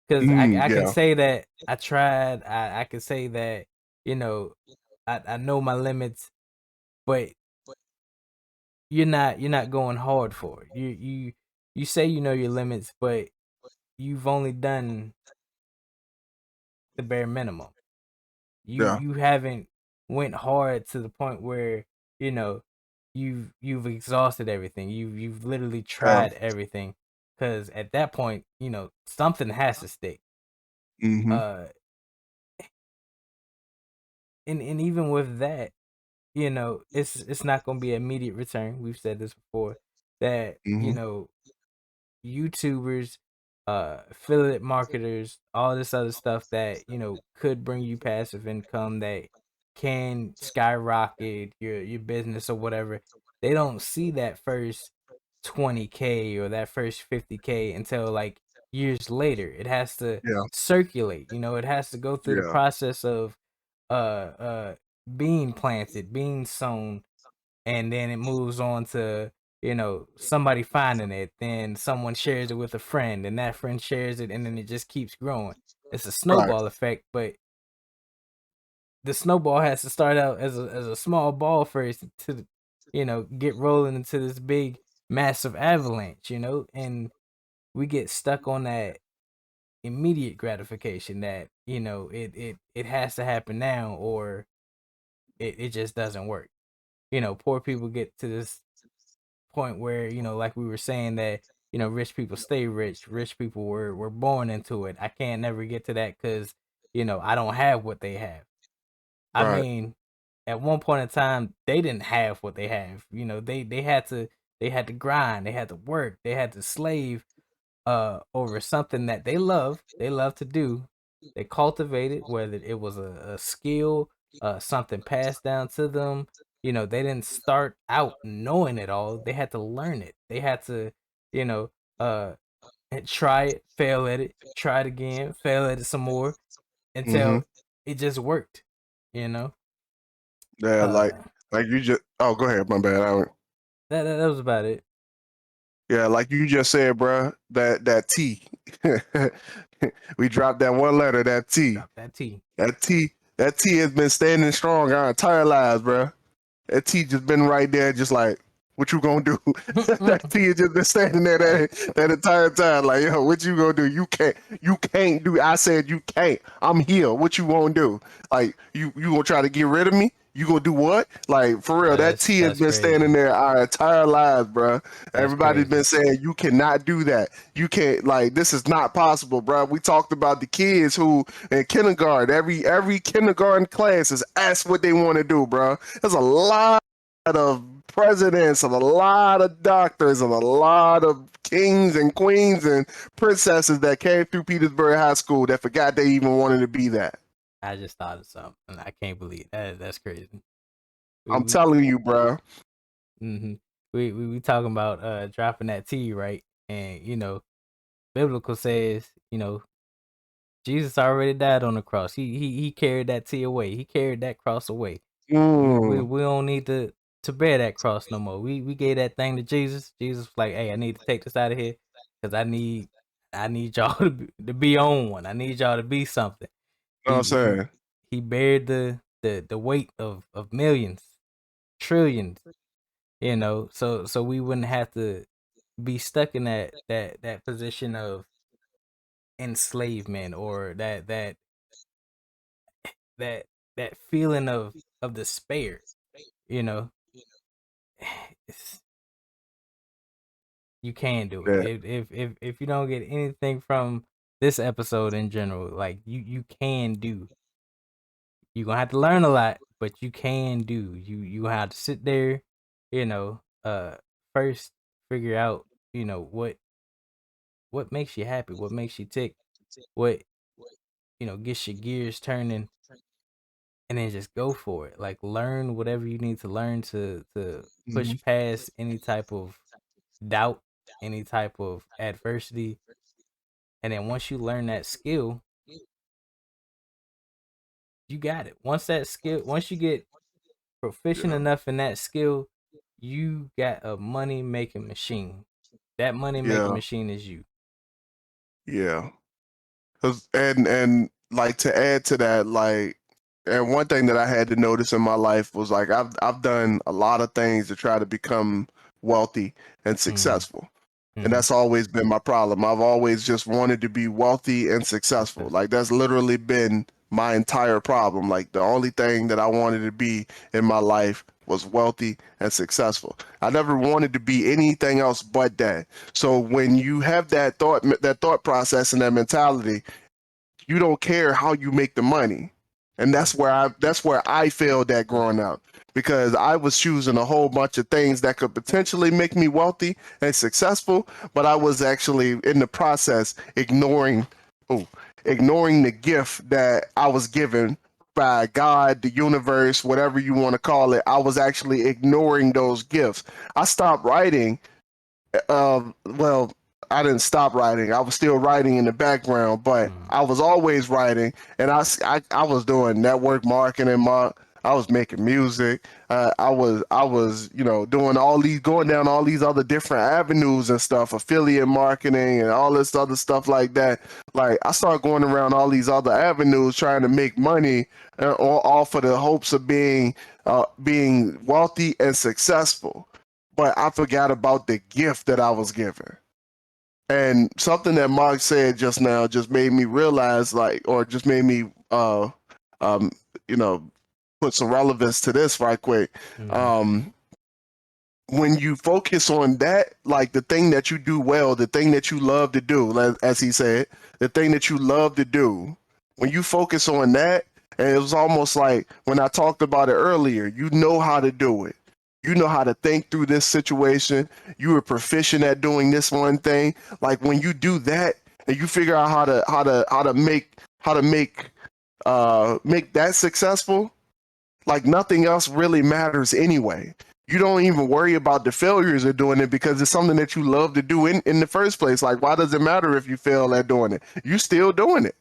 because I can Yeah. say that I tried. I can say that, I know my limits, but you're not going hard for it. You say you know your limits, but you've only done the bare minimum. Yeah. You haven't went hard to the point where, you know, you've exhausted everything. You've literally Yeah. tried everything, because at that point, something has to stick. Mm-hmm. Uh, and even with that, it's not going to be immediate return. We've said this before, that Mm-hmm. YouTubers, affiliate marketers, all this other stuff that could bring you passive income, that can skyrocket your business or whatever. They don't see that first 20K or that first 50K until like years later. It has to Yeah. circulate. It has to go through the Yeah. process of uh uh being planted, being sown, and then it moves on to somebody finding it, then someone shares it with a friend, and that friend shares it, and then it just keeps growing. It's a Right. snowball effect, but the snowball has to start out as a small ball first to get rolling into this big massive avalanche, and we get stuck on that immediate gratification that it has to happen now, or it just doesn't work. Poor people get to this point where, like we were saying, that rich people stay rich. Rich people were born into it. I can't never get to that because I don't have what they have. I Right. mean, at one point in time, they didn't have what they have. They had to grind. They had to work. They had to slave over something that they love to do. They cultivated, whether it was a skill, something passed down to them. They didn't start out knowing it all. They had to learn it. They had to, you know, uh try it, fail at it, try it again, fail at it some more, Mm-hmm. until it just worked, you know. Yeah. Like Uh you just. Oh, go ahead. My bad. that was about it. Yeah, like you just said, bro. That T. We dropped that one letter. That T. Drop that T. That T. That T has been standing strong our entire lives, bro. That T just been right there, just like, what you gonna do? That T has just been standing there that entire time, like, yo, what you gonna do? You can't do. I said you can't. I'm here. What you gonna do? Like, you gonna try to get rid of me? You gonna do what? Like, for real, that That's T has that's been standing crazy. there our entire lives, bro. That's Everybody's been crazy. saying you cannot do that. You can't. Like, this is not possible, bro. We talked about the kids who in kindergarten, every kindergarten class is asked what they want to do, bro. There's a lot of presidents and a lot of doctors and a lot of kings and queens and princesses that came through Petersburg High School that forgot they even wanted to be that. I just thought of something, and I can't believe that. That's crazy. I'm telling you, bro. Mm-hmm. We talking about dropping that T, right? And biblical says, Jesus already died on the cross. He carried that T away. He carried that cross away. We don't need to bear that cross no more. We gave that thing to Jesus. Jesus was like, hey, I need to take this out of here because I need y'all to be on one. I need y'all to be something. You know what I'm saying? He bared the weight of millions, trillions, so we wouldn't have to be stuck in that position of enslavement or that feeling of despair. It's, you can do it. Yeah. If you don't get anything from this episode in general, like you can do. You're gonna have to learn a lot, but you can do. You have to sit there, first figure out, what makes you happy, what makes you tick, what gets your gears turning, and then just go for it. Like learn whatever you need to learn to push past any type of doubt, any type of adversity. And then once you learn that skill, you got it. Once you get proficient enough in that skill, you got a money making machine. That money making machine is you. Yeah. And like to add to that, like, and one thing that I had to notice in my life was like I've done a lot of things to try to become wealthy and successful. And that's always been my problem. I've always just wanted to be wealthy and successful. Like that's literally been my entire problem. Like the only thing that I wanted to be in my life was wealthy and successful. I never wanted to be anything else but that. So when you have that thought process and that mentality, you don't care how you make the money. And that's where I failed at growing up, because I was choosing a whole bunch of things that could potentially make me wealthy and successful, but I was actually in the process ignoring the gift that I was given by God, the universe, whatever you want to call it. I was actually ignoring those gifts. I stopped writing. Well, I didn't stop writing. I was still writing in the background, but I was always writing, and I was doing network marketing. I was making music. I was doing going down all these other different avenues and stuff, affiliate marketing and all this other stuff like that. Like I started going around all these other avenues trying to make money, all for the hopes of being wealthy and successful. But I forgot about the gift that I was given. And something that Mark said just now just made me realize, or just made me, um, put some relevance to this right quick. When you focus on that, like the thing that you do well, the thing that you love to do, as he said, the thing that you love to do, when you focus on that, and it was almost like when I talked about it earlier, you know how to do it. You know how to think through this situation. You were proficient at doing this one thing. Like when you do that and you figure out how to make that successful, like nothing else really matters anyway. You don't even worry about the failures of doing it because it's something that you love to do in the first place. Like, why does it matter if you fail at doing it? You still doing it.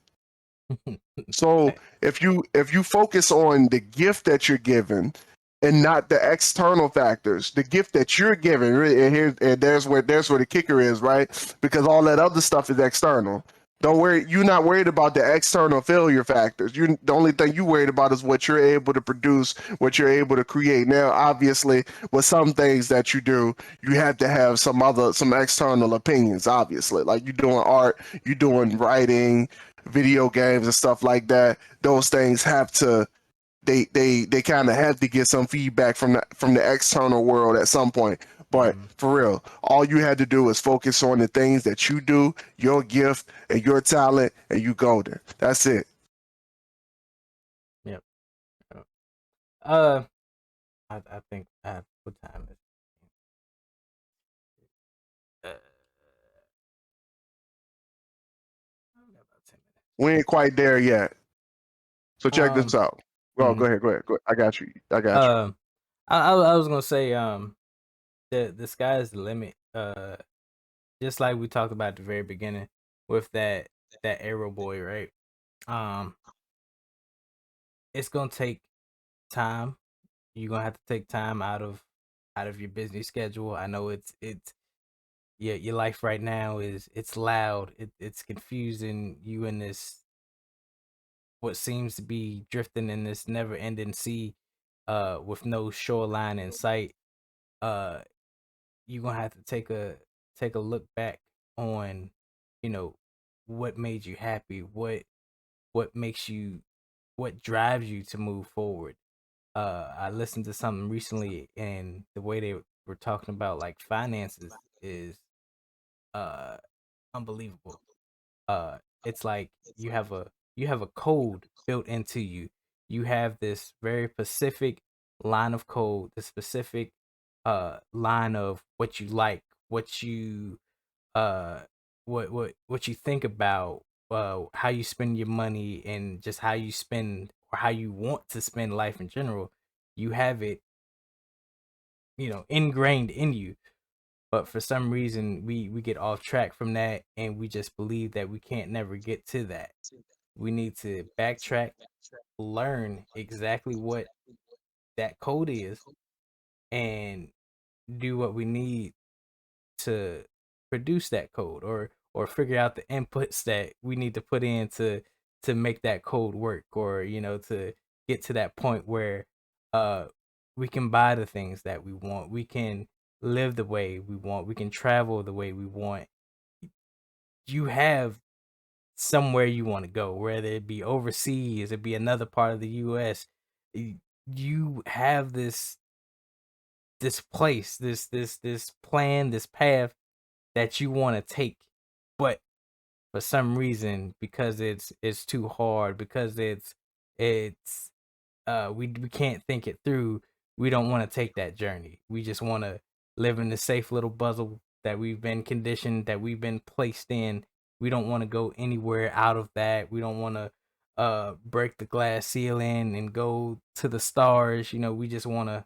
So if you focus on the gift that you're given and not the external factors, the gift that you're given, and there's where the kicker is, right? Because all that other stuff is external. Don't worry, you're not worried about the external failure factors. The only thing you worried about is what you're able to produce, what you're able to create. Now, obviously, with some things that you do, you have to have some external opinions, obviously. Like you're doing art, you're doing writing, video games and stuff like that. Those things have to they kind of have to get some feedback from the external world at some point. But for real, all you had to do is focus on the things that you do, your gift and your talent, and you go there. That's it. Yep. I think what time is it? 10 minutes. We ain't quite there yet. So check this Um, out. Oh, go ahead. I got you. I was gonna say the sky's the limit. Just like we talked about at the very beginning with that Arrow Boy, right? Um, it's gonna take time. You're gonna have to take time out of your busy schedule. I know it's yeah, your life right now is it's loud, it's confusing. You in this what seems to be drifting in this never ending sea, with no shoreline in sight. Uh, you're gonna have to take a look back on, you know, what made you happy, what makes you what drives you to move forward. I listened to something recently, and the way they were talking about like finances is uh unbelievable. It's like you have a code built into you. You have this very specific line of code, the specific line of what you like, what you uh what you think about, how you spend your money, and just how you spend or how you want to spend life in general. You have it, ingrained in you. But for some reason we get off track from that, and we just believe that we can't never get to that. We need to backtrack, learn exactly what that code is, and do what we need to produce that code, or figure out the inputs that we need to put in to make that code work, or to get to that point where uh we can buy the things that we want, we can live the way we want, we can travel the way we want. You have somewhere you want to go, whether it be overseas, it be another part of the US. You have this place, this plan, this path that you want to take, but for some reason, because it's too hard, because it's we can't think it through, we don't want to take that journey. We just want to live in the safe little bubble that we've been conditioned, that we've been placed in. We don't want to go anywhere out of that. We don't want to break the glass ceiling and go to the stars. We just want to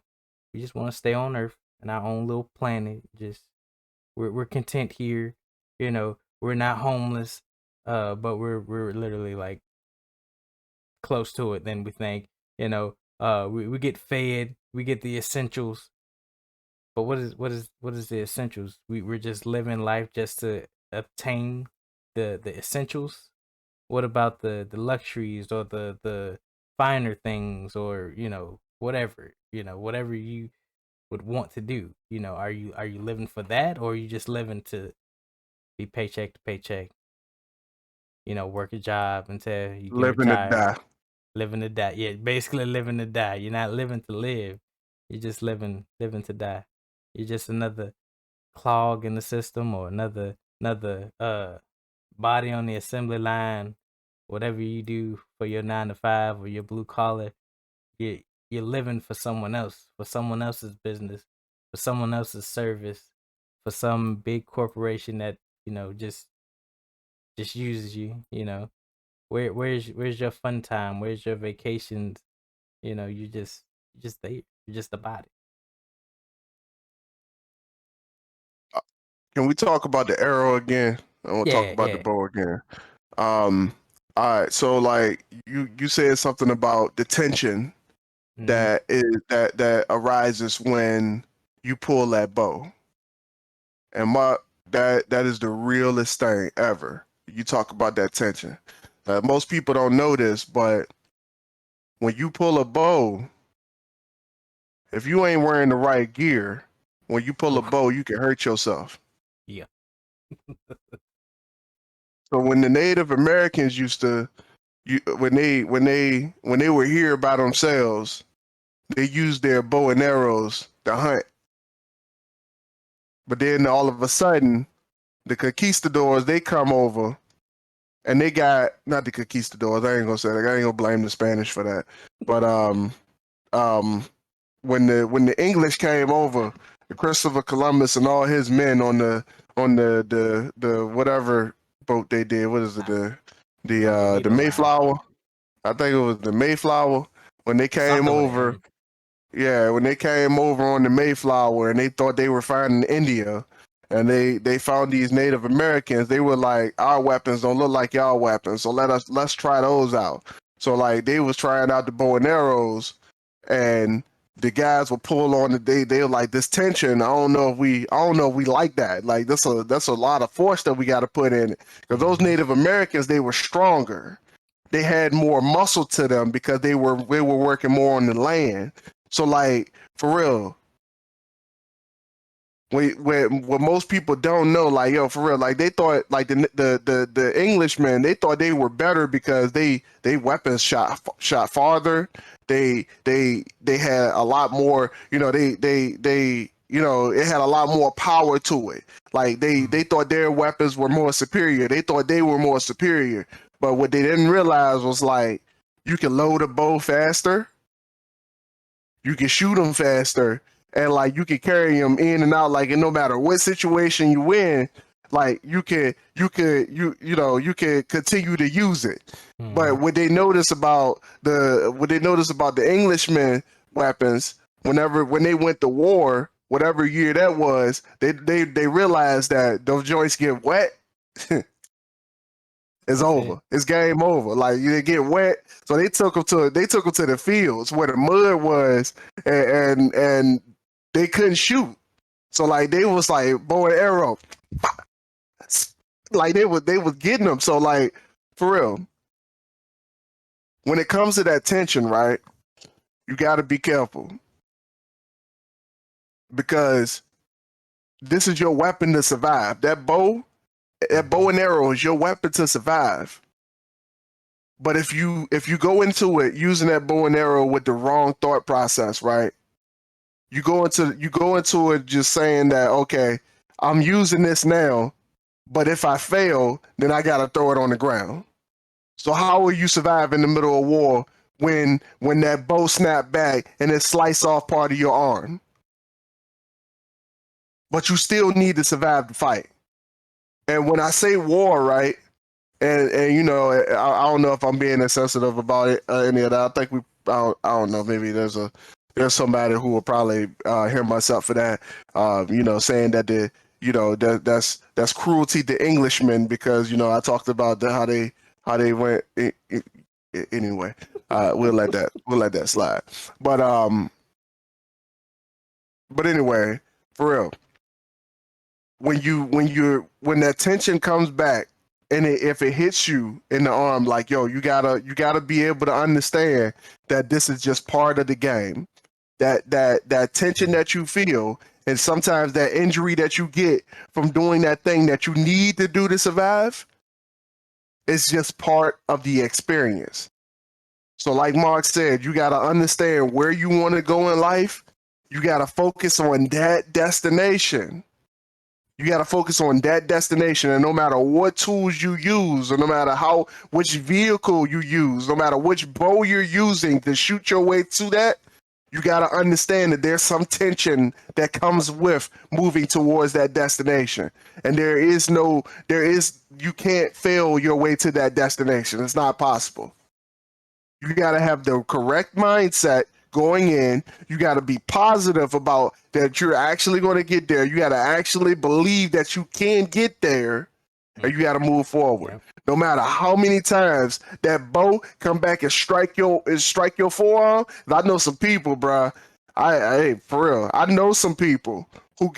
stay on earth in our own little planet. Just we're content here. We're not homeless, but we're literally like close to it than we think. We get fed, we get the essentials, but what is the essentials? We're just living life just to obtain the essentials. What about the luxuries, or the finer things, or whatever you would want to do? Are you living for that, or are you just living to be paycheck to paycheck? Work a job until you get Living to retired. die. Living to die. Yeah, basically living to die. You're not living to live. You're just living to die. You're just another clog in the system, or another body on the assembly line. Whatever you do for your 9 to 5 or your blue collar, you you're living for someone else, for someone else's business, for someone else's service, for some big corporation that just uses you. Where's your fun time? Where's your vacations? You just there. You're just a body. Can we talk about the arrow again? I want to talk Yeah, about the yeah. bow again. Um, all right. So like you said something about the tension Hmm. that arises when you pull that bow, and that is the realest thing ever. You talk about that tension. Most people don't know this, but when you pull a bow, if you ain't wearing the right gear, when you pull a Oof. bow, you can hurt yourself. Yeah. So when the Native Americans used to, when they were here by themselves, they used their bow and arrows to hunt. But then all of a sudden, the conquistadors, they come over, and they got, not the conquistadors. I ain't gonna say that. I ain't gonna blame the Spanish for that. But um, when the English came over, Christopher Columbus and all his men on the whatever boat they did. What is it? the Mayflower. I think it was the Mayflower when they came over. Yeah, when they came over on the Mayflower and they thought they were finding India, and they found these Native Americans. They were like, our weapons don't look like y'all weapons, so let's try those out. So like they was trying out the bow and arrows, and the guys will pull on it. They were like, this tension. I don't know if we like that. Like that's a lot of force that we got to put in it, because those Native Americans, they were stronger. They had more muscle to them because they were working more on the land. So like for real, what most people don't know, like yo, for real, like they thought like the Englishmen, they thought they were better because they weapons shot farther. They had a lot more, you know, they you know, it had a lot more power to it. Like they thought their weapons were more superior. They thought they were more superior. But what they didn't realize was like you can load a bow faster, you can shoot them faster, and like you can carry them in and out. Like, and no matter what situation you in, like you can continue to use it. But what they notice about the Englishmen weapons, when they went to war, whatever year that was, they realized that those joints get wet. It's over. It's game over. Like they get wet, so they took them to the fields where the mud was, and they couldn't shoot. So like they was like bow and arrow, like they was getting them. So like for real, when it comes to that tension, right, you got to be careful, because this is your weapon to survive. That bow and arrow is your weapon to survive. But if you go into it using that bow and arrow with the wrong thought process, right? You go into it just saying that, okay, I'm using this now, but if I fail, then I gotta throw it on the ground. So how will you survive in the middle of war when that bow snap back and it slice off part of your arm? But you still need to survive the fight. And when I say war, right, and you know, I don't know if I'm being insensitive about it, any of that. I think I don't know, maybe there's somebody who will probably hear myself for that, you know, saying that that's cruelty to Englishmen, because you know I talked about how they went. Anyway, we'll let that slide. But anyway, for real. When that tension comes back, and if it hits you in the arm, like yo, you gotta be able to understand that this is just part of the game. That tension that you feel, and sometimes that injury that you get from doing that thing that you need to do to survive, is just part of the experience. So like Mark said, you gotta understand where you want to go in life. You gotta focus on that destination. You got to focus on that destination, and no matter what tools you use, or no matter which vehicle you use, no matter which bow you're using to shoot your way to that, you got to understand that there's some tension that comes with moving towards that destination. And you can't fail your way to that destination. It's not possible. You got to have the correct mindset going in. You got to be positive about that you're actually going to get there. You got to actually believe that you can get there, and you got to move forward. Yeah. No matter how many times that bow come back and strike your forearm. I know some people, bro. For real, I know some people who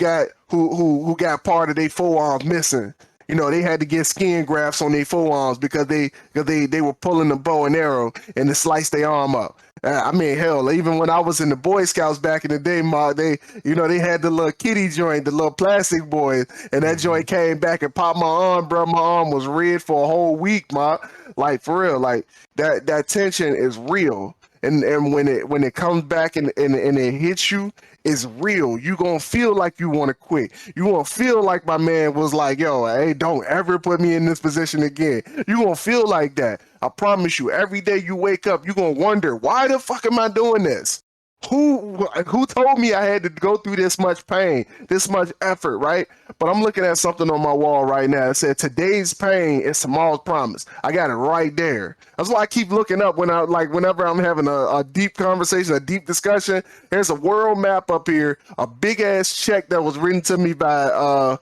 got part of their forearm missing. You know, they had to get skin grafts on their forearms because they were pulling the bow and arrow and it sliced their arm up. I mean, hell, even when I was in the Boy Scouts back in the day, they had the little kitty joint, the little plastic boys, and that joint came back and popped my arm, bro. My arm was red for a whole week, like for real. Like that tension is real, and when it comes back and it hits you, it's real. You gonna feel like you want to quit. You gonna feel like my man was like, yo, hey, don't ever put me in this position again. You gonna feel like that. I promise you, every day you wake up, you gonna wonder, why the fuck am I doing this? Who told me I had to go through this much pain, this much effort, right? But I'm looking at something on my wall right now. It said today's pain is tomorrow's promise. I got it right there. That's why I keep looking up whenever I'm having a deep conversation, a deep discussion. There's a world map up here, a big ass check that was written to me by the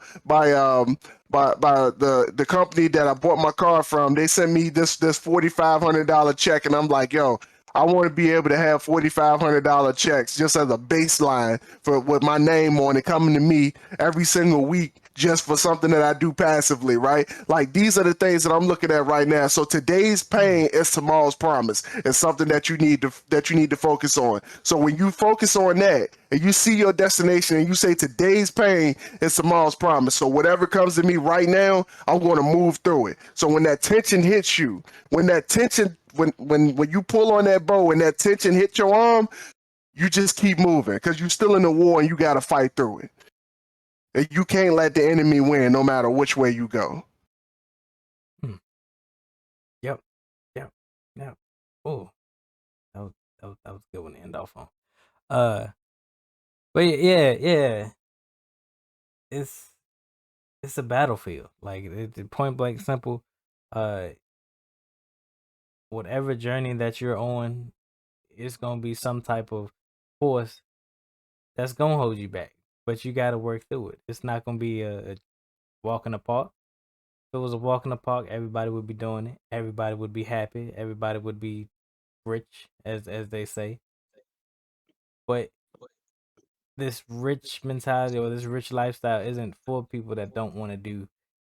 company that I bought my car from. They sent me this $4,500 check, and I'm like, yo, I want to be able to have $4,500 checks just as a baseline for with my name on it coming to me every single week just for something that I do passively, right? Like these are the things that I'm looking at right now. So today's pain is tomorrow's promise. It's something that you need to focus on. So when you focus on that and you see your destination and you say today's pain is tomorrow's promise. So whatever comes to me right now, I'm going to move through it. So when that tension hits you, when you pull on that bow and that tension hit your arm, you just keep moving because you're still in the war and you got to fight through it. And you can't let the enemy win no matter which way you go. Yep. Oh, that was a good one to end off on. But yeah, it's a battlefield. Like it's point blank simple. Whatever journey that you're on, it's gonna be some type of force that's gonna hold you back. But you gotta work through it. It's not gonna be a walk in the park. If it was a walk in the park, everybody would be doing it. Everybody would be happy. Everybody would be rich, as they say. But this rich mentality or this rich lifestyle isn't for people that don't want to do.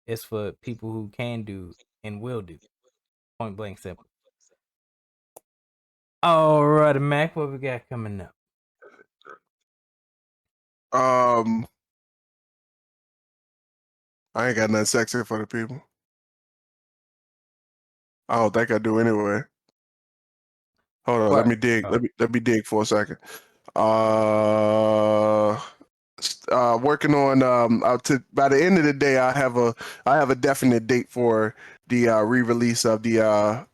It's for people who can do and will do. Point blank simple. All right, Mac, what we got coming up? I ain't got nothing sexy for the people. I don't think I do anyway. Hold on, let me dig. Let me dig for a second. Working on by the end of the day, I have a definite date for the re-release of the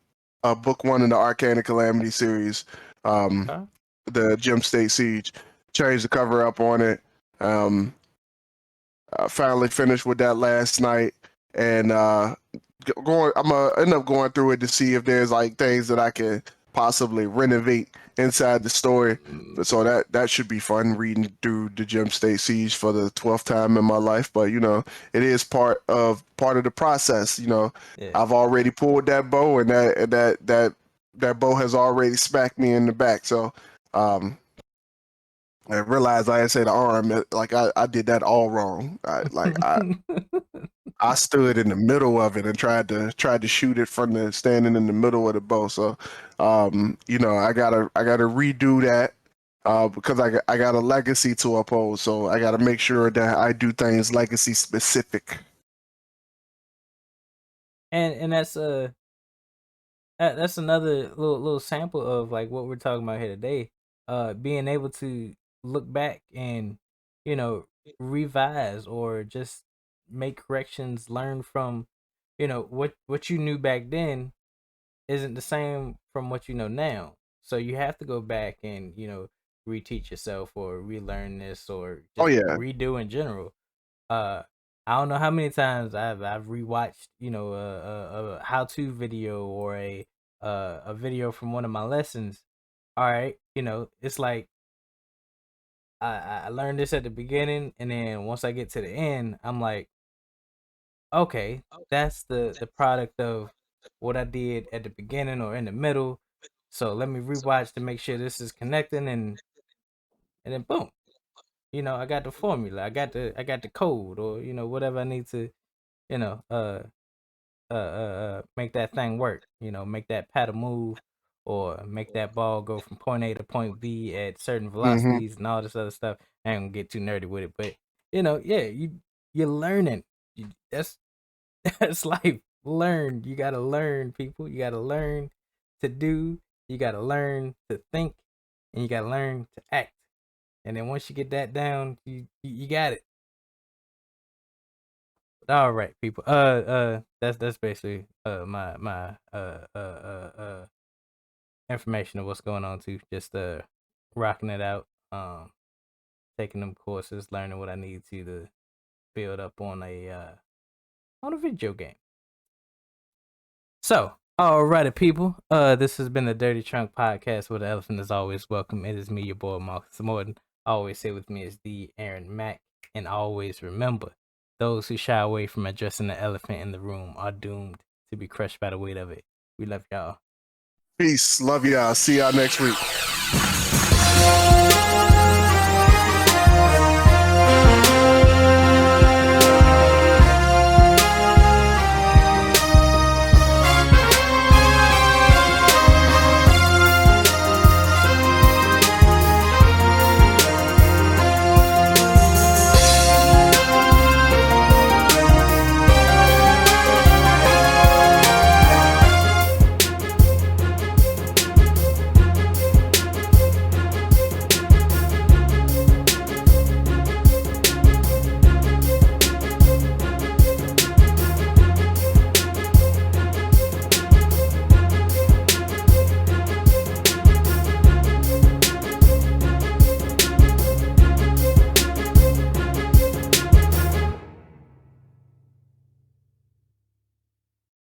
book one in the Arcana Calamity series, the Gem State Siege. Changed the cover up on it. I finally finished with that last night, and I'm gonna end up going through it to see if there's like things that I can possibly renovate inside the story. So that should be fun reading through the Gem State Siege for the 12th time in my life. But it is part of the process. I've already pulled that bow, and that bow has already smacked me in the back. So I realized I had said the arm, like I did that all wrong. I stood in the middle of it and tried to shoot it from standing in the middle of the bow. So, I gotta redo that because I got a legacy to uphold. So I gotta make sure that I do things legacy specific. And that's another little sample of like what we're talking about here today. Being able to look back and revise or just make corrections, learn from what you knew back then isn't the same from what you know now. So you have to go back and reteach yourself or relearn this or just redo in general. I don't know how many times I've rewatched a how to video or a video from one of my lessons. All right, it's like I learned this at the beginning, and then once I get to the end, I'm like, okay, that's the product of what I did at the beginning or in the middle. So let me rewatch to make sure this is connecting, and then boom, I got the formula, I got the code, or whatever I need to, you know, make that thing work. Make that paddle move, or make that ball go from point A to point B at certain velocities and all this other stuff. I ain't gonna get too nerdy with it, but yeah, you're learning. That's that's life. Learn. You gotta learn, people. You gotta learn to do. You gotta learn to think, and you gotta learn to act. And then once you get that down, you got it. All right, people. That's basically my information of what's going on too. Just rocking it out, taking them courses, learning what I need to build up on a video game. So, alrighty, people. This has been the Dirty Trunk Podcast, where the elephant is always welcome. It is me, your boy Marcus Morton. Always say with me is the Aaron Mack, and always remember, those who shy away from addressing the elephant in the room are doomed to be crushed by the weight of it. We love y'all. Peace. Love y'all. See y'all next week.